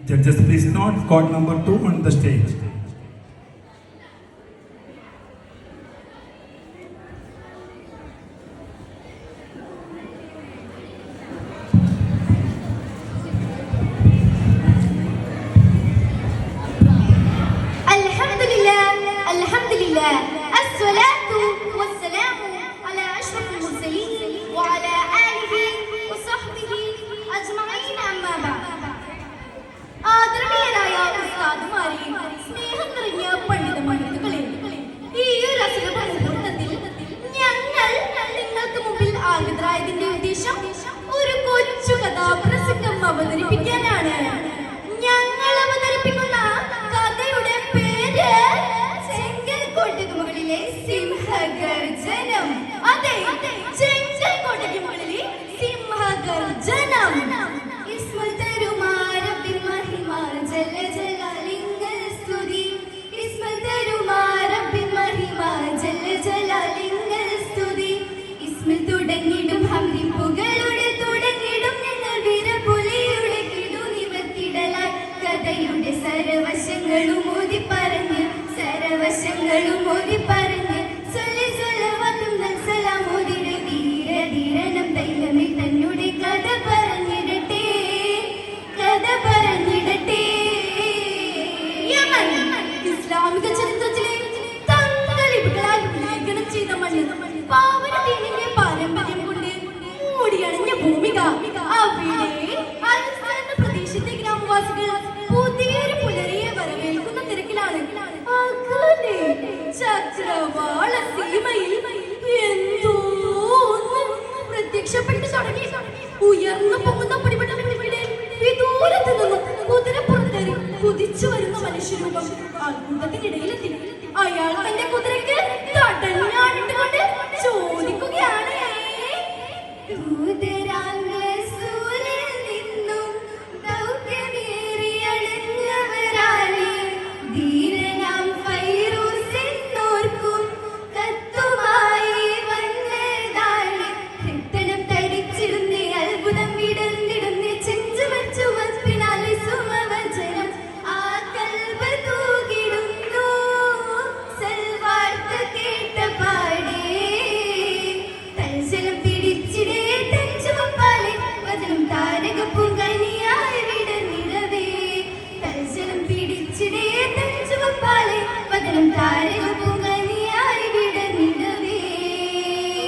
Judges, please note court number 2 on the stage. ഒരു കൊച്ചു കഥാപ്രസംഗം അവതരിപ്പിക്കാനാണ്. ഞങ്ങൾ അവതരിപ്പിക്കുന്ന കഥയുടെ പേര് ചെങ്കൽക്കോട്ടയ്ക്ക് മുകളിലെ സിംഹഗർജനം. അതെ, ചെങ്കൽക്കോട്ടയ്ക്ക് മുകളിലെ സിംഹഗർജനം. തുടങ്ങിടും ഹംദിപ്പുകളുടെ തുടങ്ങിടും ഞങ്ങൾ വീരപുലിയുടെ കിടുനിവർത്തിടലായി കഥയുടെ സരവശങ്ങളും ഓതി പറഞ്ഞ് ചൊല്ലി ചൊല്ലവതും സലാം ഓതിടെ വീരധീരണം തൈലമേ തന്നുടെ കഥ പറഞ്ഞിടട്ടെ. ഇസ്ലാമിക ചരിത്രത്തിലെ തങ്കലിപികളാൽ ലേഖനം ചെയ്ത മണ്ണ് പാവന ദീനിന്റെ പാരമ്പര്യം കൊണ്ട് മൂടിയണഞ്ഞ ഭൂമിക. അവിടെ അൽഫെന്ന പ്രദേശത്തെ ഗ്രാമവാസികൾ പുതിയൊരു പുലരിയെ വരവേൽക്കുന്ന തിരക്കിലാണ്. അകലെ ചക്രവാള സീമയിൽ എന്തോ പ്രത്യക്ഷപ്പെട്ടു തുടങ്ങി. ഉയർന്നു പൊങ്ങുന്ന പൊടിപടലിവിടെ വിദൂരത്തു നിന്നും കുതിരപ്പുറത്തേറി കുതിച്ചു വരുന്ന മനുഷ്യരൂപം അത്ഭുതത്തിനിടയിലെത്തി. അയാൾ തന്റെ കുതിരയ്ക്ക് തടഞ്ഞാണിട്ടുകൊണ്ട് ചോദിക്കുകയാണ്,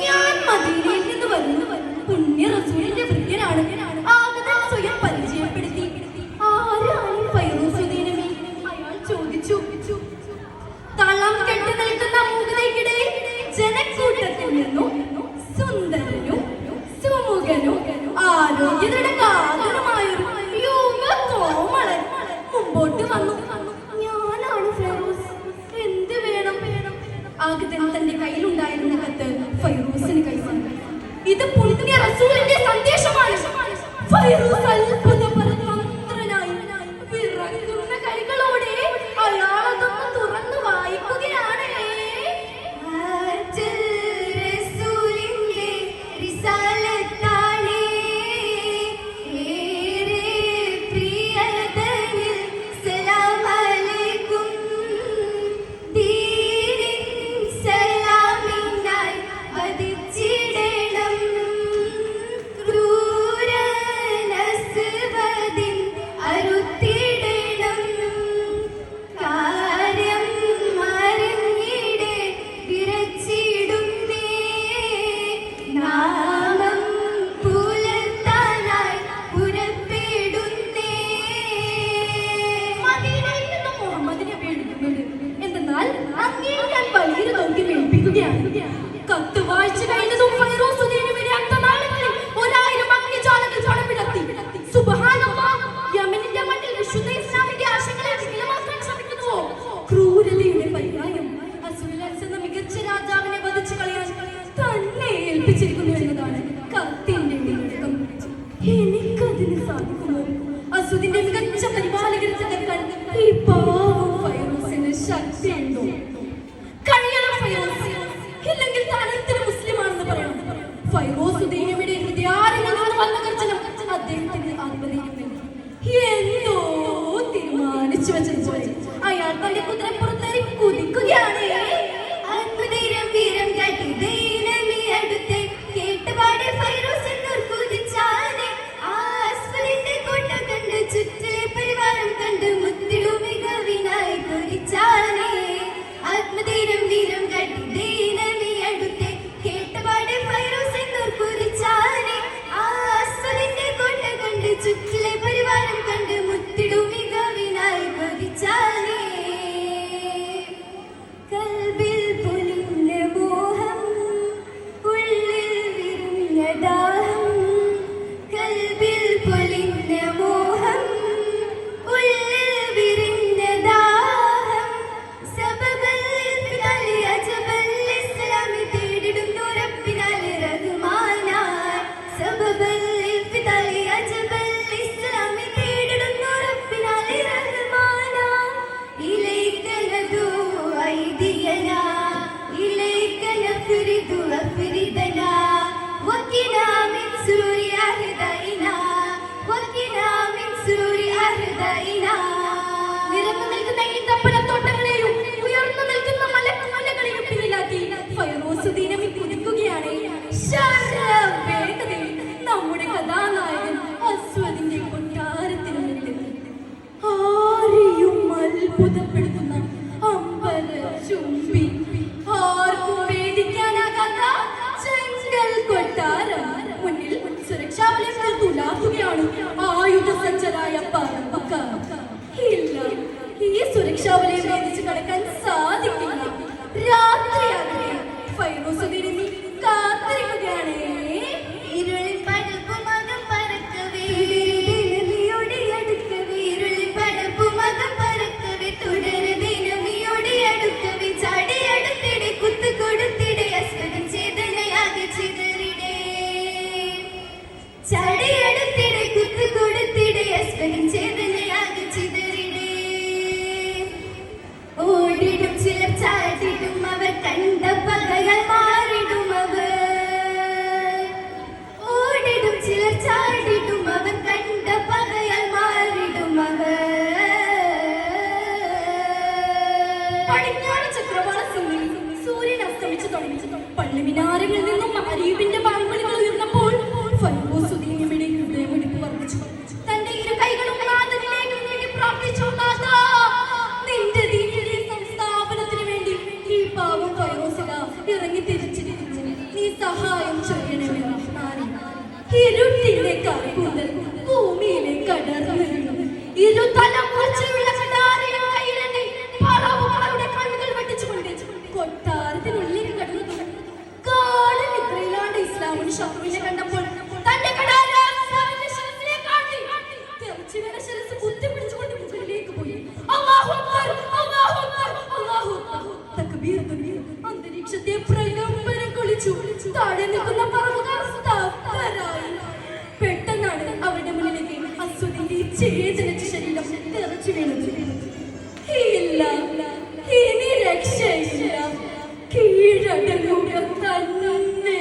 ഞാൻ മദീനയിൽ നിന്ന് വരുന്നു. പുണ്യ റസൂലിന്റെ പ്രിയനാണ്. ആഗതൻ സ്വയം പരിചയപ്പെടുത്തി. ആരാണ് ഫൈറൂസുദ്ദീനമി? അയാൾ ചോദിച്ചു. തളം കെട്ടി നിൽക്കുന്ന മൂകതയ്ക്കിടയിൽ ജനക്കൂട്ടത്തിൽ നിന്നും സുന്ദരനും സുമുഖനും ആരോഗ്യദൃഢകാതരമായൊരു യുവ കോമളൻ മുമ്പോട്ട് വന്നു. ഞാനാണ് ഫൈറൂസ്, എന്ത് വേണം? ആഗതൻ തന്റെ കയ്യിലുണ്ടായിരുന്ന കത്ത് ഫൈറൂസിന് കൈമാറി. ഇത് പുണ്യ റസൂലിന്റെ സന്ദേശമാണ്. ഫൈറൂസ് അത്ഭുതപരതന്ത്രനായി വിറയ്ക്കുന്ന കൈകളോടെ അയാൾ അതൊന്ന് തുറന്നു വായിക്കുകയാണ്. കത്ത് വായിച്ചു കഴിഞ്ഞതും ഫൈറൂസുദ്ദീനയുടെ അർത്ഥനാളങ്ങളിൽ 1000 അഗ്നിജ്വാലകൾ പടപിടത്തി. സുബ്ഹാനല്ലാഹ്, യമനിന്റെ മണ്ണിൽ വിശുദ്ധ ഇസ്ലാമിക ആശയങ്ങളെ വികലമാക്കാൻ ശ്രമിക്കുന്നുവോ? ക്രൂരതയുടെ പര്യായം അസുലൻസ് എന്ന മികച്ച രാജാവിനെ വധിച്ചു കളയാൻ തന്നെ ഏൽപ്പിച്ചിരിക്കുന്നു എന്നതാണ് കത്തിന്റെ ഉള്ളടക്കം. എനിക്കതിന് സാധിക്കുമോ? അസുദിന്റെ മികച്ച പരിപാലകരെ തകർക്കാൻ ഈ പാവം ഫൈറൂസിന് ശക്തിയുണ്ടോ? ഇല്ലെങ്കിൽ താനെന്തിന് മുസ്ലിമാണെന്ന് പറയണം. ഫൈറൂസുദ്ദീനയുടെ ഹൃദയാരങ്ങളിൽ നിന്ന് വന്ന ഗർജനം അദ്ദേഹത്തിന്റെ ആത്മധൈര്യം എന്തോ നിരന്നു നിൽക്കുന്ന ഈന്തപ്പഴത്തോട്ടങ്ങളെയും ഉയർന്നു നിൽക്കുന്ന മലകളെയും പിന്നിലാക്കി ഫൈറോസുദ്ദീനമി കുതിക്കുകയാണ്. വേഗതയിൽ നമ്മുടെ കഥാനായകൻ അസ്വദിന്റെ കൊട്ടാരത്തിനുള്ളിൽ ആരെയും അത്ഭുതപ്പെടുത്തുന്ന അമ്പല ചുംബി ആർക്കും വേദിക്കാനാകാത്ത ചെങ്കൽ കൊട്ടാരം. മുന്നിൽ സുരക്ഷാ വലയങ്ങൾ തുലാക്കുകയാണ് ആയുധസജ്ജരായ പറവക്കാർ. ഇല്ല, ഈ സുരക്ഷാ വലയം വേദിച്ച് കടക്കാൻ സാധിക്കില്ല. രാത്രിയാകെ ഫൈറോസുദ്ദീനമി കാത്തിരിക്കുകയാണ്. ഇരുളിൽ പടപ്പുമകം പറക്കവേ അടുക്കവേ ഇരുളിൽ പടപ്പുമകം പറക്കവേ തുടരുദിനമിയോടെ അടുക്കവേ ചടിയടുത്തിടെ കുത്തു കൊടുത്തിടെ അസ്വദൻ ചേതനയാകെ ചിതറിടേ ചടിയടുത്തിടെ കുത്തു കൊടുത്തിടെ അസ്വദൻ ചേതനയാകെ ചിതറിടേ ഓടിടും ചിലർ ചാടിടും അവർ കണ്ട പകകൾ മാറിടും അവർ ഓടിടും ചിലർ ചാടിടും അവർ കണ്ട പകകൾ മാറിടും അവർ പടിഞ്ഞാറ് ചക്രവാള സിംഹിൽ സൂര്യൻ അസ്തമിച്ചു തുടങ്ങി. പള്ളിമിനാരങ്ങളിൽ നിന്നും അരീബിന്റെ ബാങ്കുവിളികൾ ഉയർന്നപ്പോൾ ഫൈറോസുദ്ദീനമിയുടെ ഹൃദയമിടിപ്പ് വർദ്ധിച്ചു. തന്റെ ഇരു കൈകളും നാഥനിലേക്ക് നീട്ടി പ്രാർത്ഥിച്ചു. നാഥാ, നിന്റെ ദീനിന്റെ സംസ്ഥാപനത്തിന് വേണ്ടി ഈ പാവം ഫൈറോസില ഇറങ്ങി തിരിച്ചിരിക്കുന്നു. നീ സഹായം ചെയ്യണമേ റഹ്മാനേ. ഇരുട്ടിന്റെ കറുകൂന്തൽ ഭൂമിയിലെ കടർന്നു. ഇരു തലമുറച്ചുള്ള കടാരയും കയ്യിലെണ്ണി പറവുകളുടെ കണ്ണുകൾ വെട്ടിച്ചുകൊണ്ട് കൊട്ടാരത്തിനുള്ളിലേക്ക് കടന്നു. കാട് നിദ്രയിലാണ്ട് ഇസ്ലാമിന് ശത്രുവിനെ കണ്ടപ്പോൾ തന്റെ കടാര അസ്വദിന്റെ ശിരസിലേക്ക് ആട്ടി. തെറിച്ചു വീണ ശിരസ് കുത്തിപ്പിടിച്ചുകൊണ്ട് മുകളിലേക്ക് പോയി. അല്ലാഹു അക്ബർ, അല്ലാഹു അക്ബർ, അല്ലാഹു അക്ബർ. തക്ബീർ തുനിയ അന്തരീക്ഷത്തെ പ്രകമ്പനം കൊള്ളിച്ചു. താഴെ നിൽക്കുന്ന പറവുകാർ സ്തബ്ധരായി. പെട്ടെന്നാണ് അവരുടെ മുന്നിലേക്ക് അസ്വദിന്റെ ചേതനച്ച ശരീരം തെറിച്ചു വീണത്. ഇല്ല, ഇനി രക്ഷയില്ല. കീഴടങ്ങുക തന്നെ.